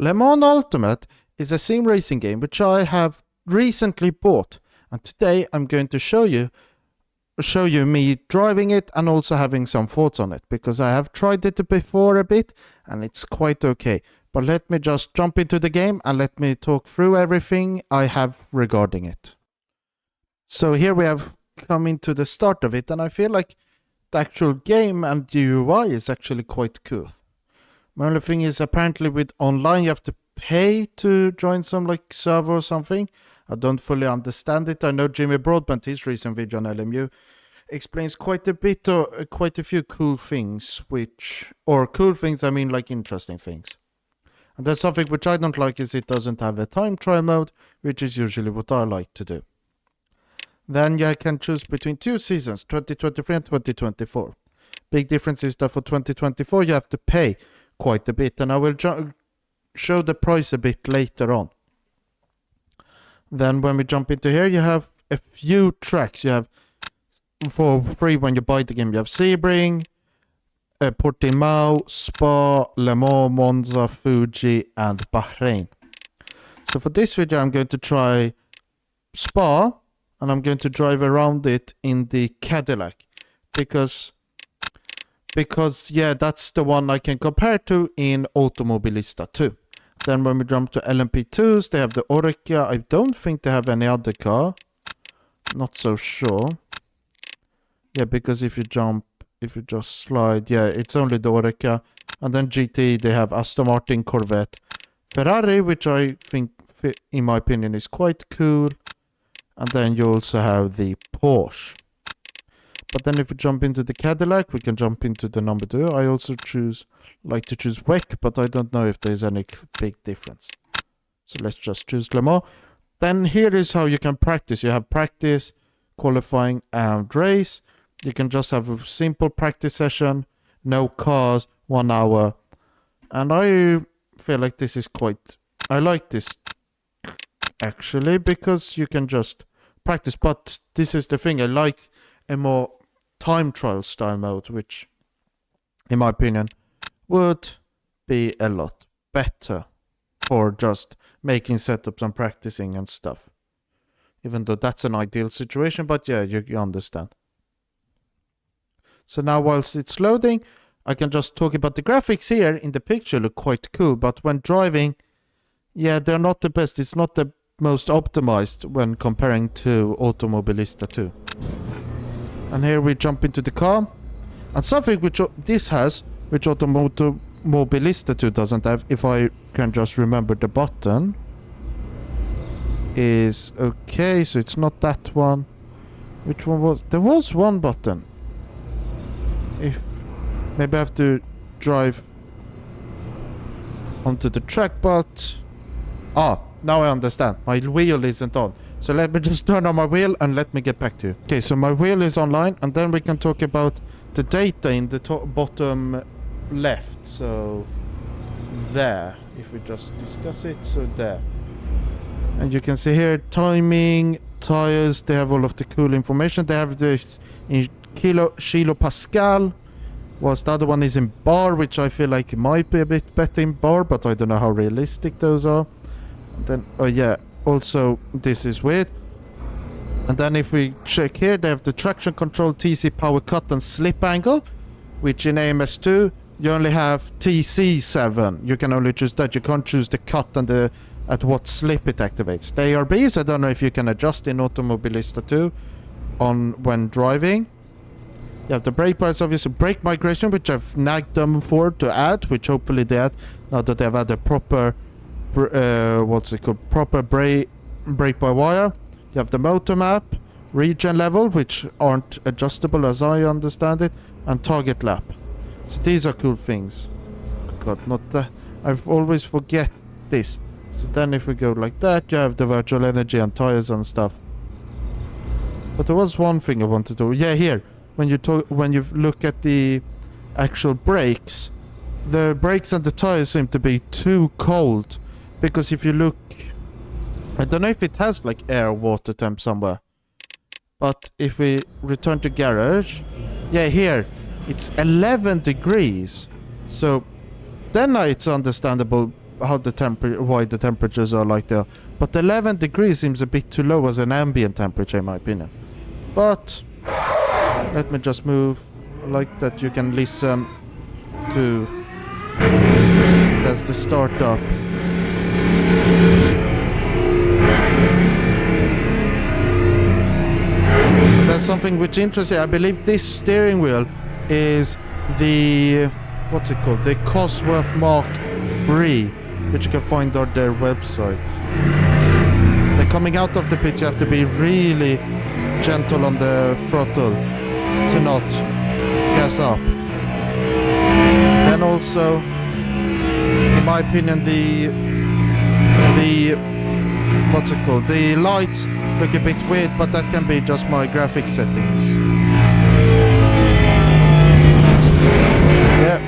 Le Mans Ultimate is a sim racing game which I have recently bought, and today I'm going to show you me driving it and also having some thoughts on it, because I have tried it before a bit and it's quite okay. But let me just jump into the game and let me talk through everything I have regarding it. So here we have come into the start of it, and I feel like the actual game and the UI is actually quite cool. My only thing is, apparently with online you have to pay to join some like server or something. I don't fully understand it. I know Jimmy Broadbent, his recent video on LMU, explains quite a bit or quite a few cool things, cool things, I mean like interesting things. And there's something which I don't like is it doesn't have a time trial mode, which is usually what I like to do. Then you can choose between two seasons, 2023 and 2024. Big difference is that for 2024 you have to pay quite a bit, and I will show the price a bit later on. Then when we jump into here, you have a few tracks. You have for free when you buy the game. You have Sebring, Portimao, Spa, Le Mans, Monza, Fuji, and Bahrain. So for this video, I'm going to try Spa, and I'm going to drive around it in the Cadillac, because yeah, that's the one I can compare to in Automobilista 2. Then when we jump to LMP2s, they have the Oreca. I don't think they have any other car. Not so sure. Yeah, because if you just slide, yeah, it's only the Oreca. And then GT, they have Aston Martin, Corvette, Ferrari, which I think, in my opinion, is quite cool. And then you also have the Porsche. But then if we jump into the Cadillac, we can jump into the number 2. I also like to choose WEC, but I don't know if there's any big difference. So let's just choose Le Mans. Then here is how you can practice. You have practice, qualifying, and race. You can just have a simple practice session, no cars, 1 hour. And I feel like this is I like this actually, because you can just practice. But this is the thing, I like a more time trial style mode, which in my opinion would be a lot better for just making setups and practicing and stuff, even though that's an ideal situation. But yeah, you understand. So now whilst it's loading, I can just talk about the graphics. Here in the picture look quite cool, but when driving, yeah, they're not the best. It's not the most optimized when comparing to Automobilista 2. And here we jump into the car. And something which this has, which Automobilista 2 doesn't have, if I can just remember the button, is... Okay, so it's not that one. Which one was... There was one button. Maybe I have to drive onto the track, but... now I understand. My wheel isn't on. So let me just turn on my wheel and let me get back to you. Okay, so my wheel is online, and then we can talk about the data in the bottom left. So there, if we just discuss it, so there. And you can see here timing, tires, they have all of the cool information. They have this in kilo Pascal, whilst the other one is in bar, which I feel like it might be a bit better in bar, but I don't know how realistic those are. And then, oh yeah, also this is weird. And then if we check here, they have the traction control, TC, power cut, and slip angle, which in AMS2 you only have TC7. You can only choose that. You can't choose the cut and at what slip it activates. The ARBs, I don't know if you can adjust in Automobilista 2 when driving. You have the brake pads, obviously brake migration, which I've nagged them for to add, which hopefully they add now that they've had a proper proper brake by wire. You have the motor map, regen level, which aren't adjustable as I understand it, and target lap. So these are cool things. God, not that. I always forget this. So then if we go like that, you have the virtual energy and tires and stuff. But there was one thing I wanted to... Yeah, here. When you look at the actual brakes, the brakes and the tires seem to be too cold. Because if you look... I don't know if it has like air water temp somewhere. But if we return to garage... Yeah, here. It's 11 degrees. So then it's understandable how the why the temperatures are like they are. But 11 degrees seems a bit too low as an ambient temperature in my opinion. But let me just move like that you can listen to as the start up. That's something which interesting. I believe this steering wheel is the what's it called? The Cosworth Mark III, which you can find on their website. They're coming out of the pit. You have to be really gentle on the throttle to not gas up. Then also, in my opinion, the what's it called? The lights look a bit weird, but that can be just my graphics settings. Yeah,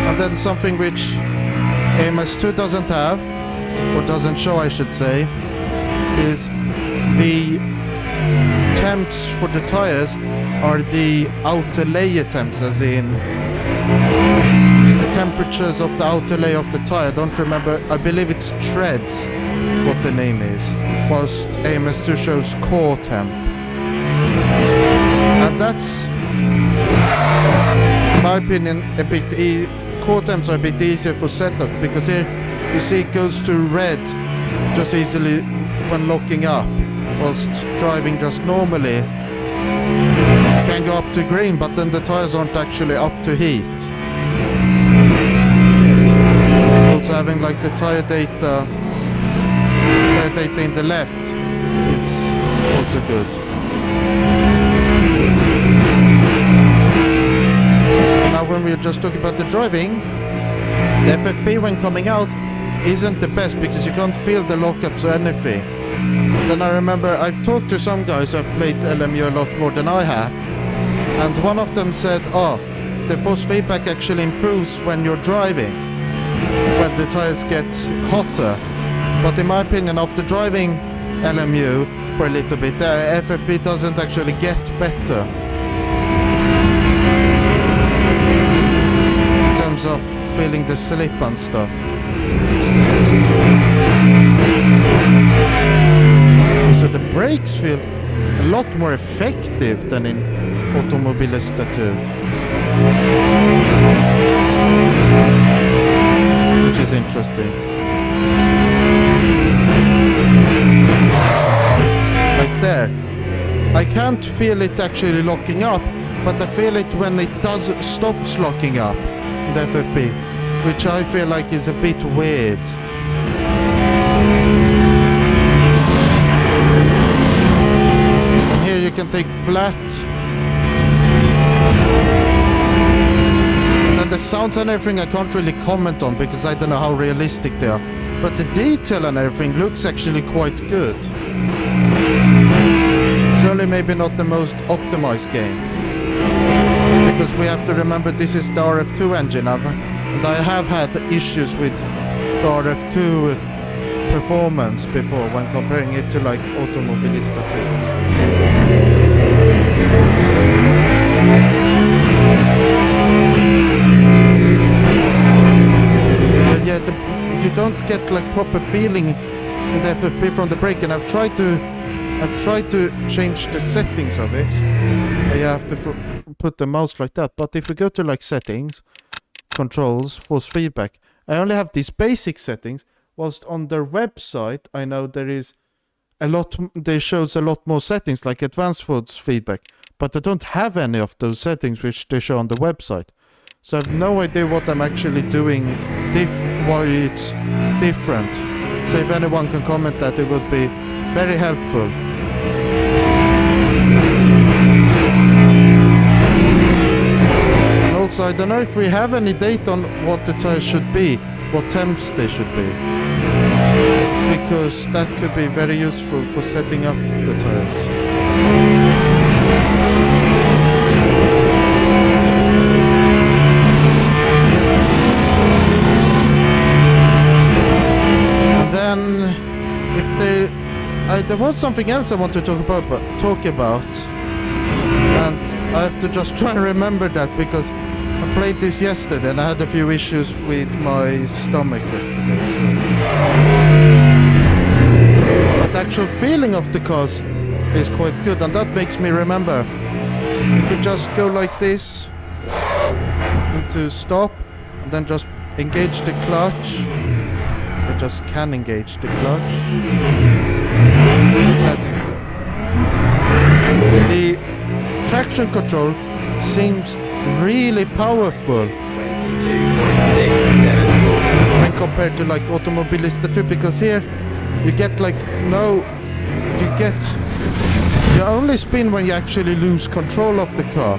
and then something which AMS2 doesn't have, or doesn't show I should say, is the temps for the tires are the outer layer temps, as in it's the temperatures of the outer layer of the tire. I don't remember, I believe it's treads what the name is, whilst AMS2 shows core temp. And that's, in my opinion, a bit core temps are a bit easier for setup, because here you see it goes to red just easily when locking up, whilst driving just normally can go up to green, but then the tires aren't actually up to heat. It's also having like the tire data in the left is also good. Now when we're just talking about the driving, the FFP when coming out isn't the best because you can't feel the lockups or anything. Then I remember I've talked to some guys who have played LMU a lot more than I have, and one of them said, oh, the force feedback actually improves when you're driving, when the tires get hotter. But in my opinion, after driving LMU for a little bit, the FFP doesn't actually get better in terms of feeling the slip and stuff. So the brakes feel a lot more effective than in Automobilista 2, which is interesting. Like there, I can't feel it actually locking up, but I feel it when it stops locking up, the FFP, which I feel like is a bit weird. And here you can take flat. And then the sounds and everything I can't really comment on because I don't know how realistic they are. But the detail and everything looks actually quite good. It's only maybe not the most optimized game, because we have to remember this is the RF2 engine, and I have had issues with the RF2 performance before when comparing it to like Automobilista 2. Yeah, you don't get like proper feeling in the FFP from the brake, and I've tried to change the settings of it. You have to put the mouse like that, but if we go to like settings, controls, force feedback, I only have these basic settings, whilst on their website I know there is a lot, they shows a lot more settings like advanced force feedback, but I don't have any of those settings which they show on the website. So I have no idea what I'm actually doing, why it's different. So if anyone can comment that, it would be very helpful. And also I don't know if we have any data on what the tires should be, what temps they should be, because that could be very useful for setting up the tires. There was something else I want to talk about, and I have to just try and remember that because I played this yesterday and I had a few issues with my stomach yesterday. But the actual feeling of the cars is quite good, and that makes me remember, if you just go like this into stop and then just engage the clutch, you just can engage the clutch, that the traction control seems really powerful when compared to like Automobilista 2, because here you get like you only spin when you actually lose control of the car,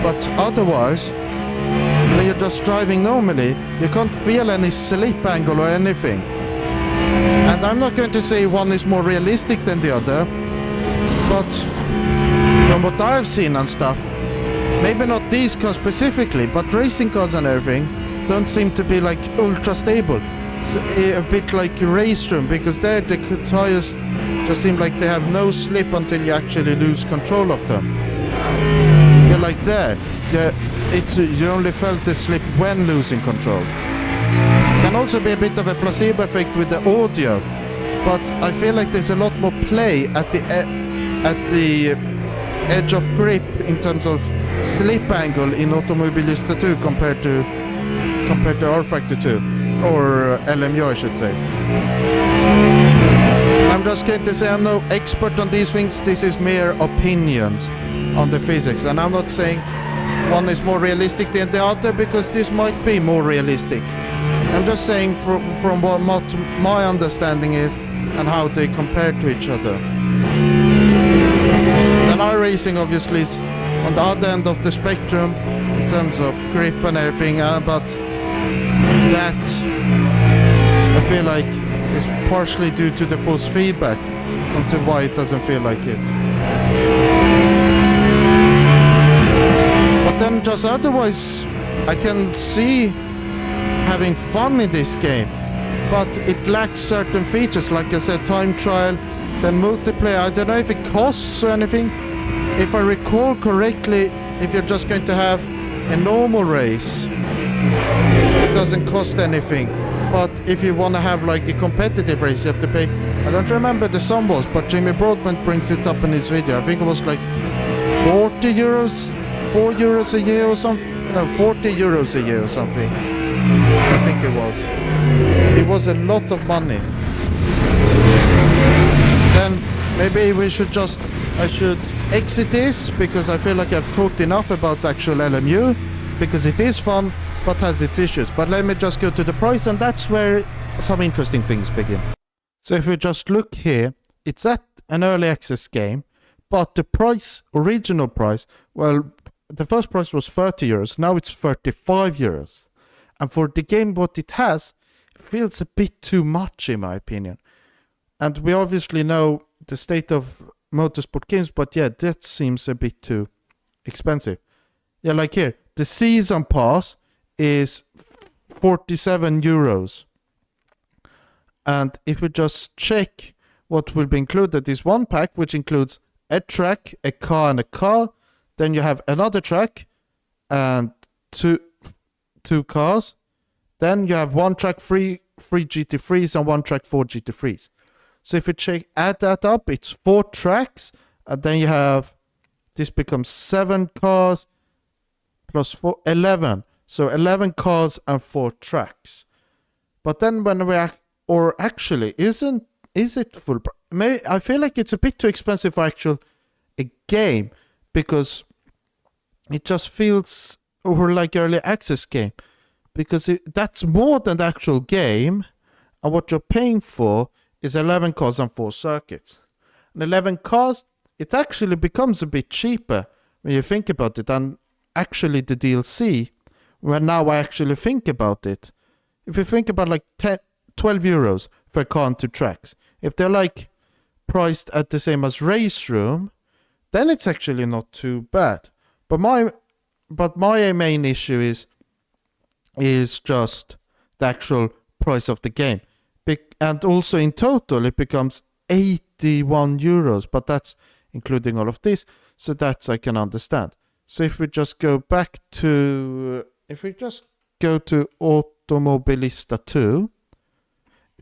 but otherwise when you're just driving normally you can't feel any slip angle or anything. And I'm not going to say one is more realistic than the other, but from what I've seen and stuff, maybe not these cars specifically, but racing cars and everything don't seem to be like ultra stable. So, a bit like race room, because there the tires just seem like they have no slip until you actually lose control of them. You're like there. You only felt the slip when losing control. Can also be a bit of a placebo effect with the audio, but I feel like there's a lot more play at the edge of grip in terms of slip angle in Automobilista 2 compared to R-Factor 2, or LMU I should say. I'm just going to say I'm no expert on these things. This is mere opinions on the physics, and I'm not saying one is more realistic than the other, because this might be more realistic. I'm just saying from what my understanding is and how they compare to each other. Then iRacing obviously is on the other end of the spectrum in terms of grip and everything, but that I feel like is partially due to the force feedback onto why it doesn't feel like it. But then just otherwise I can see having fun in this game, but it lacks certain features, like I said, time trial, then multiplayer. I don't know if it costs or anything. If I recall correctly, if you're just going to have a normal race, it doesn't cost anything. But if you want to have like a competitive race, you have to pay. I don't remember the sum was, but Jamie Broadbent brings it up in his video. I think it was like 40 euros, 4 euros a year or something. No, 40 euros a year or something. I think it was. It was a lot of money. Then maybe I should exit this, because I feel like I've talked enough about the actual LMU, because it is fun but has its issues. But let me just go to the price, and that's where some interesting things begin. So if we just look here, it's at an early access game, but the price, original price, well, the first price was 30 euros, now it's 35 euros. And for the game what it has, it feels a bit too much in my opinion. And we obviously know the state of motorsport games, but yeah, that seems a bit too expensive. Yeah, like here, the season pass is 47 euros. And if we just check what will be included, is one pack which includes a track, a car and a car. Then you have another track and two cars. Then you have one track, three GT3s and one track, 4 GT3s. So if you add that up, it's 4 tracks, and then you have, this becomes 7 cars plus 4, 11. So 11 cars and 4 tracks. But then when is it full price? I feel like it's a bit too expensive for a game, because it just feels like early access game, because that's more than the actual game, and what you're paying for is 11 cars and 4 circuits. And 11 cars, it actually becomes a bit cheaper when you think about it, and actually the DLC, when now I actually think about it, if you think about like 12 euros for a car and 2 tracks, if they're like priced at the same as Race Room, then it's actually not too bad. But my main issue is just the actual price of the game. And also in total it becomes 81 euros, but that's including all of this, so that's I can understand. So if we just go back to, Automobilista 2,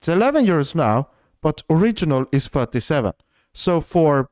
It's 11 euros now, but original is 37. So for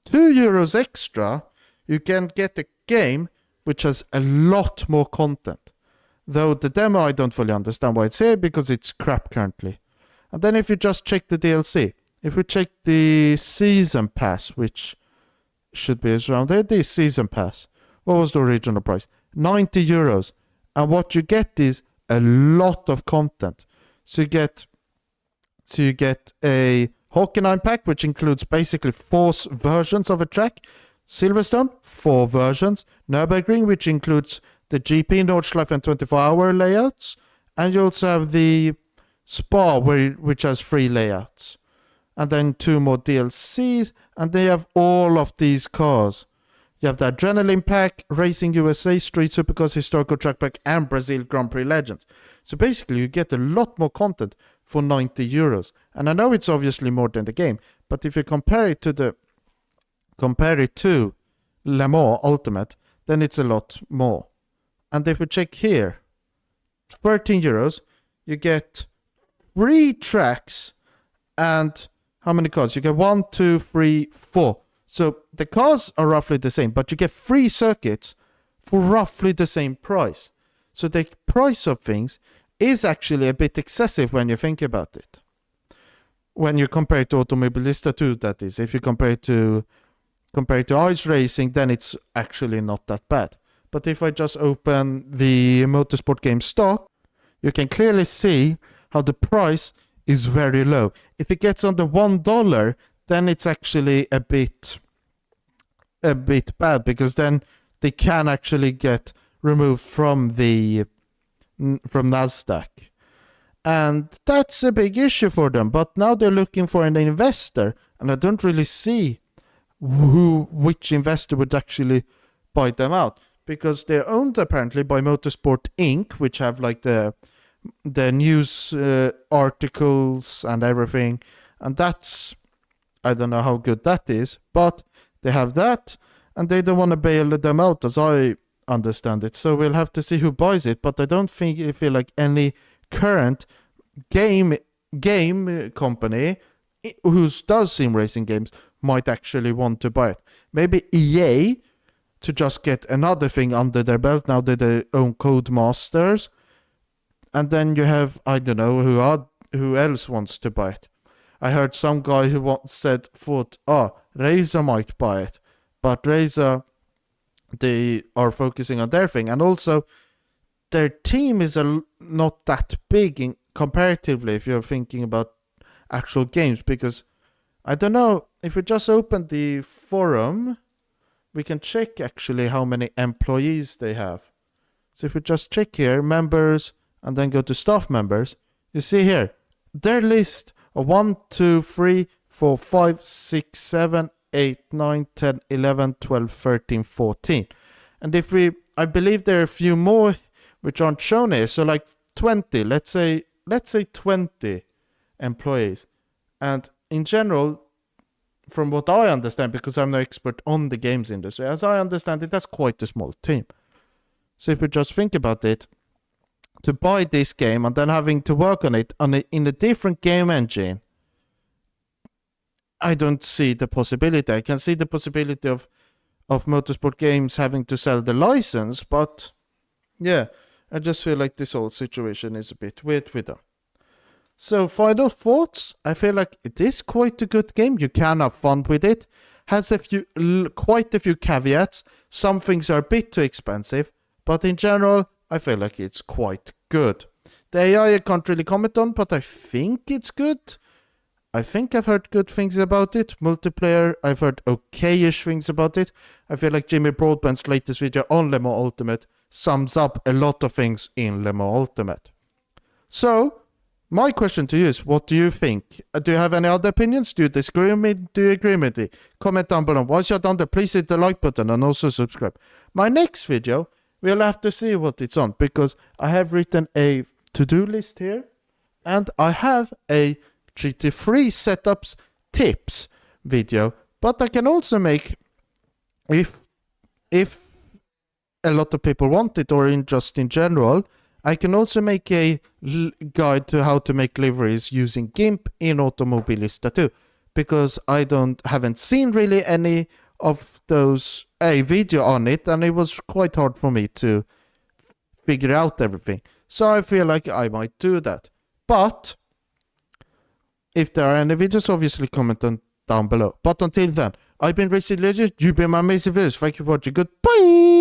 2 euros extra, you can get a game which has a lot more content. Though the demo, I don't fully understand why it's here, because it's crap currently. And then if you just check the DLC, if we check the Season Pass, which should be around there, the Season Pass, what was the original price? 90 euros. And what you get is a lot of content. So you get a Hockenheim pack, which includes basically 4 versions of a track. Silverstone, 4 versions. Nürburgring, which includes the GP, Nordschleife, and 24-hour layouts. And you also have the Spa, which has 3 layouts. And then 2 more DLCs. And they have all of these cars. You have the Adrenaline Pack, Racing USA, Street Supercars, Historical Track Pack, and Brazil Grand Prix Legends. So basically, you get a lot more content for 90 euros. And I know it's obviously more than the game, but if you compare it to Le Mans Ultimate, then it's a lot more. And if we check here, 13 euros, you get 3 tracks and how many cars? You get 1, 2, 3, 4. So the cars are roughly the same, but you get 3 circuits for roughly the same price. So the price of things is actually a bit excessive when you think about it. When you compare it to Automobilista 2, that is. If you compare it to ice racing, then it's actually not that bad. But if I just open the motorsport game stock, you can clearly see how the price is very low. If it gets under $1, then it's actually a bit bad, because then they can actually get removed from Nasdaq. And that's a big issue for them. But now they're looking for an investor, and I don't really see which investor would actually buy them out, because they're owned apparently by Motorsport Inc., which have like the news articles and everything, and that's, I don't know how good that is, but they have that, and they don't want to bail them out, as I understand it. So we'll have to see who buys it, but I don't feel like any current game company who does sim racing games might actually want to buy it. Maybe EA, to just get another thing under their belt now that they own Codemasters, and then you have, I don't know who else wants to buy it. I heard some guy who thought, Razer might buy it. But Razer, they are focusing on their thing. And also, their team is not that big comparatively if you're thinking about actual games. Because, I don't know, if we just open the forum, we can check actually how many employees they have. So if we just check here, members, and then go to staff members, you see here, their list 1, 2, 3, 4, 5, 6, 7, 8, 9, 10, 11, 12, 13, 14. And I believe there are a few more which aren't shown here. So like 20, let's say 20 employees. And in general, from what I understand, because I'm no expert on the games industry, as I understand it, that's quite a small team. So if we just think about it, to buy this game and then having to work on it in a different game engine, I don't see the possibility. I can see the possibility of Motorsport Games having to sell the license, but yeah, I just feel like this whole situation is a bit weird with them. So final thoughts, I feel like it is quite a good game. You can have fun with it. Has quite a few caveats. Some things are a bit too expensive, but in general, I feel like it's quite good. The AI I can't really comment on, but I think it's good. I think I've heard good things about it. Multiplayer, I've heard okay-ish things about it. I feel like Jimmy Broadbent's latest video on Le Mans Ultimate sums up a lot of things in Le Mans Ultimate. So, my question to you is, what do you think? Do you have any other opinions? Do you disagree with me? Do you agree with me? Comment down below. Once you're done there, please hit the like button and also subscribe. My next video, we'll have to see what it's on, because I have written a to-do list here, and I have a GT3 setups tips video, but I can also make, if a lot of people want it, or just in general, I can also make a guide to how to make liveries using GIMP in Automobilista too, because I haven't seen really any of those a video on it, and it was quite hard for me to figure out everything. So I feel like I might do that. But if there are any videos, obviously comment them down below. But until then, I've been Racing Legend, you've been my amazing viewers. Thank you for watching. Goodbye!